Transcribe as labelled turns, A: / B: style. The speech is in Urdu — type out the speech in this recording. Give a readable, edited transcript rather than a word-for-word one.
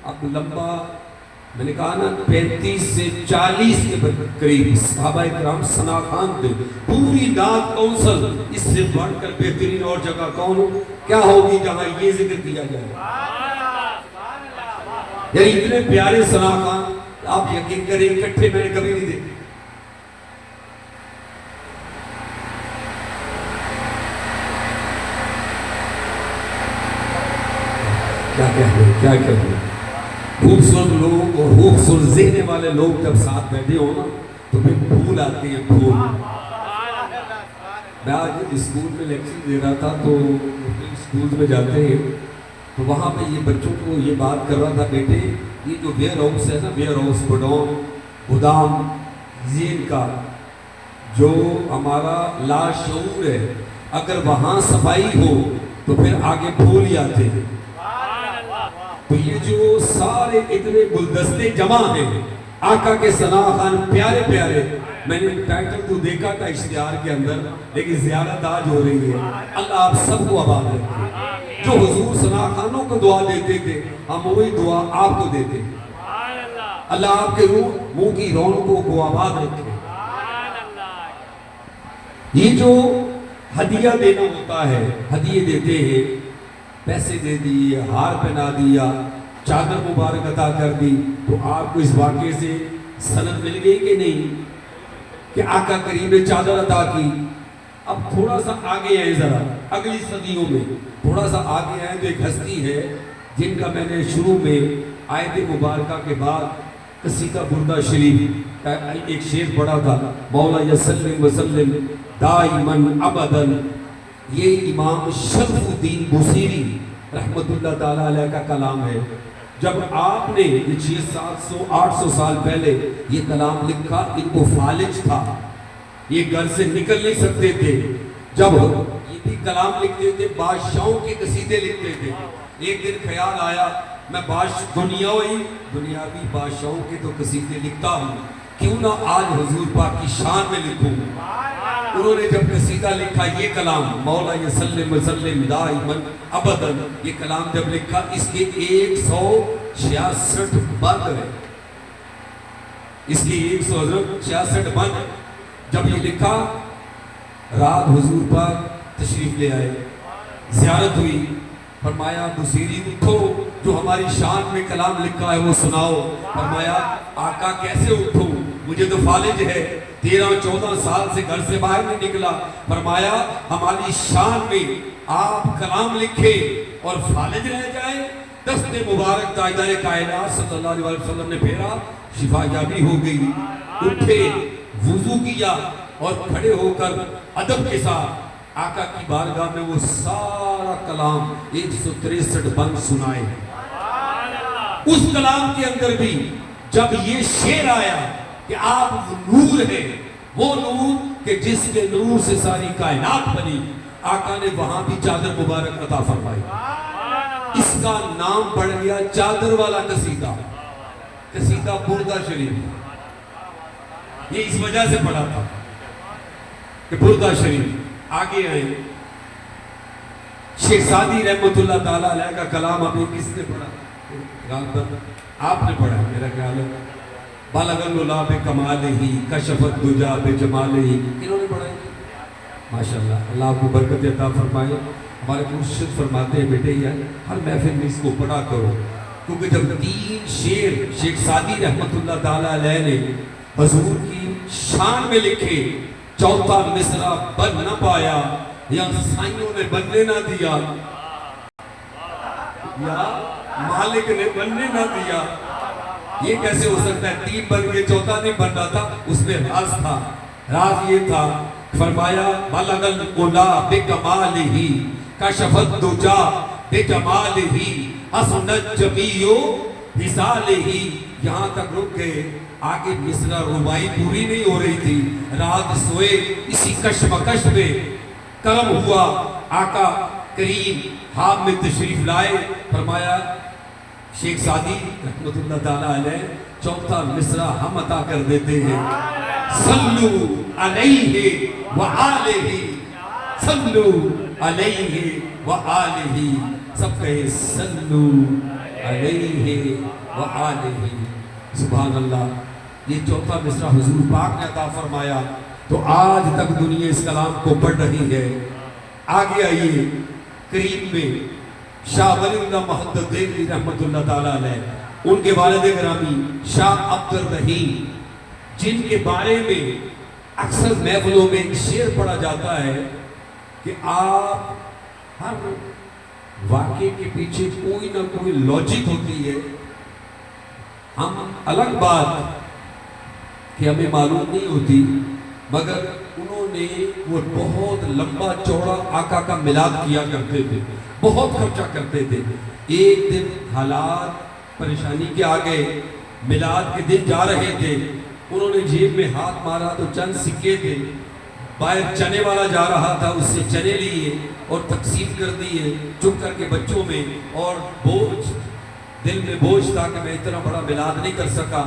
A: اب لمبا میں نے کہا نا 35 سے 40 کے قریب صحابہ کرام ثنا خوان تھے. پوری نعت کونسل اس سے بڑھ کر بہترین اور جگہ کون ہو کیا ہوگی جہاں یہ ذکر کیا جائے. یعنی اتنے پیارے ثنا خوان آپ یقین کریں اکٹھے میں نے کبھی نہیں دیکھے. کیا کہتے ہیں خوبصورت لوگ اور خوبصورت ذہن والے لوگ جب ساتھ بیٹھے ہو نا تو پھر پھول آتے ہیں پھول. میں آج اسکول میں لیکچر دے رہا تھا تو اسکول میں جاتے ہیں تو وہاں پہ یہ بچوں کو یہ بات کر رہا تھا بیٹے یہ جو ویئر ہاؤس ہے نا ویئر ہاؤس گودام زین کا جو ہمارا لاشعور ہے اگر وہاں صفائی ہو تو پھر آگے پھول ہی آتے ہیں. تو یہ جو سارے اتنے گلدستے جمع ہیں آقا کے ثنا خوان پیارے پیارے. میں نے ٹائٹل تو دیکھا تھا اشتہار کے اندر لیکن زیارت آج ہو رہی ہے. اللہ آپ سب کو آباد رکھے. جو حضور ثنا خوانوں کو دعا دیتے تھے ہم وہی دعا آپ کو دیتے ہیں. اللہ آپ کے منہ کی رونقوں کو آباد رکھے. یہ جو ہدیہ دینا ہوتا ہے ہدیے دیتے ہیں پیسے دے دیے ہار پہنا دیا چادر مبارک عطا کر دی تو آپ کو اس واقعے سے سند مل گئی کہ نہیں کہ آقا کریم نے چادر عطا کی. اب تھوڑا سا آگے آئے ذرا اگلی صدیوں میں تھوڑا سا آگے آئے تو ایک ہستی ہے جن کا میں نے شروع میں آیت مبارکہ کے بعد قصیدہ بردہ شریف ایک شعر پڑھا تھا مولا یسلم وسلم دائماً ابداً. یہ امام شرف الدین بصیری رحمت اللہ تعالیٰ علیہ کا کلام ہے. جب آپ نے یہ 600-700-800 سال پہلے یہ کلام لکھا ان کو فالج تھا یہ گھر سے نکل نہیں سکتے تھے. جب یہ بھی کلام لکھتے تھے بادشاہوں کے قصیدے لکھتے تھے. ایک دن خیال آیا میں دنیاوی بادشاہوں کے تو قصیدے لکھتا ہوں کیوں نہ آج حضور پاک کی شان میں لکھوں. انہوں نے جب قصیدہ لکھا یہ کلام مولا یسلم وسلم دائماً ابداً یہ کلام جب لکھا اس کے 166 بند ہے. اس کے 166 بند جب یہ لکھا رات حضور پاک تشریف لے آئے زیارت ہوئی فرمایا بصیری اٹھو جو ہماری شان میں کلام لکھا ہے وہ سناؤ. فرمایا آقا کیسے اٹھوں مجھے تو فالج ہے 13-14 سال سے گھر سے باہر نہیں نکلا. فرمایا ہماری شان میں آپ کلام لکھے اور فالج رہ جائے. دست مبارک تاجدار کائنات صلی اللہ علیہ وسلم نے پھیرا شفا یابی ہو گئی. اٹھے وضو کیا اور کھڑے ہو کر ادب کے ساتھ آقا کی بارگاہ میں وہ سارا کلام 163 بند سنائے. اس کلام کے اندر بھی جب یہ شعر آیا کہ آپ نور ہیں وہ نور کہ جس کے نور سے ساری کائنات بنی آقا نے وہاں بھی چادر مبارک عطا فرمائی. اس کا نام پڑ گیا چادر والا قصیدہ بردہ شریف. یہ اس وجہ سے پڑھا تھا کہ بردہ شریف. آگے آئے شیخ سعدی رحمت اللہ تعالیٰ علیہ کا کلام ابھی کس نے پڑھا آپ نے پڑھا میرا خیال ہے بالغ العلا بکمالہ کشف الدجا بجمالہ انہوں نے پڑھا ہے. ماشاءاللہ اللہ آپ کو برکت عطا فرمائے. ہمارے مرشد فرماتے ہیں بیٹے یار ہر محفل میں اس کو پڑھا کرو کیونکہ جب 3 شعر شیخ سعدی رحمت اللہ تعالیٰ علیہ نے حضور کی شان میں لکھے چوتھا مصرع بن نہ پایا یا سائیوں نے بننے نہ دیا یا مالک نے بننے نہ دیا. یہ کیسے ہو سکتا ہے 3 بن کے چوتھا نہیں بن رہا تھا اس میں راز تھا. راز یہ تھا فرمایا بلغ العلا بکمالہ کشف الدجا بجمالہ حسن الجمیع بخصالہ. یہاں تک رک گئے آگے مصرع ربائی پوری نہیں ہو رہی تھی. رات سوئے اسی کشمکش میں کرم ہوا آقا کریم خواب میں تشریف لائے. فرمایا شیخ سعدی رحمت اللہ تعالیٰ علیہ چوتھا مصرع ہم عطا کر دیتے ہیں. صلو علیہ وآلہ صلو علیہ وآلہ. سب کہے صلو علیہ وآلہ۔ سبحان اللہ، یہ چوتھا مصرع حضور پاک نے عطا فرمایا تو آج تک دنیا اس کلام کو پڑھ رہی ہے۔ آگے آئیے قریب میں شاہ ولی اللہ محدث دہلوی رحمۃ اللہ تعالیٰ علیہ، ان کے والد گرامی شاہ عبد الرحیم، جن کے بارے میں اکثر محفلوں میں ایک شعر پڑھا جاتا ہے کہ آپ ہر واقعے کے پیچھے کوئی نہ کوئی لاجک ہوتی ہے۔ ہم الگ بات کہ ہمیں معلوم نہیں ہوتی، مگر انہوں نے وہ بہت لمبا چوڑا آقا کا میلاد کیا کرتے تھے، بہت خرچہ کرتے تھے۔ ایک دن حالات پریشانی کے آگے میلاد کے دن جا رہے تھے، انہوں نے جیب میں ہاتھ مارا تو چند سکے تھے، باہر چنے والا جا رہا تھا، اس سے چنے لیے اور تقسیم کر دیے چپ کر کے بچوں میں، اور بوجھ دل میں بوجھ تھا کہ میں اتنا بڑا میلاد نہیں کر سکا،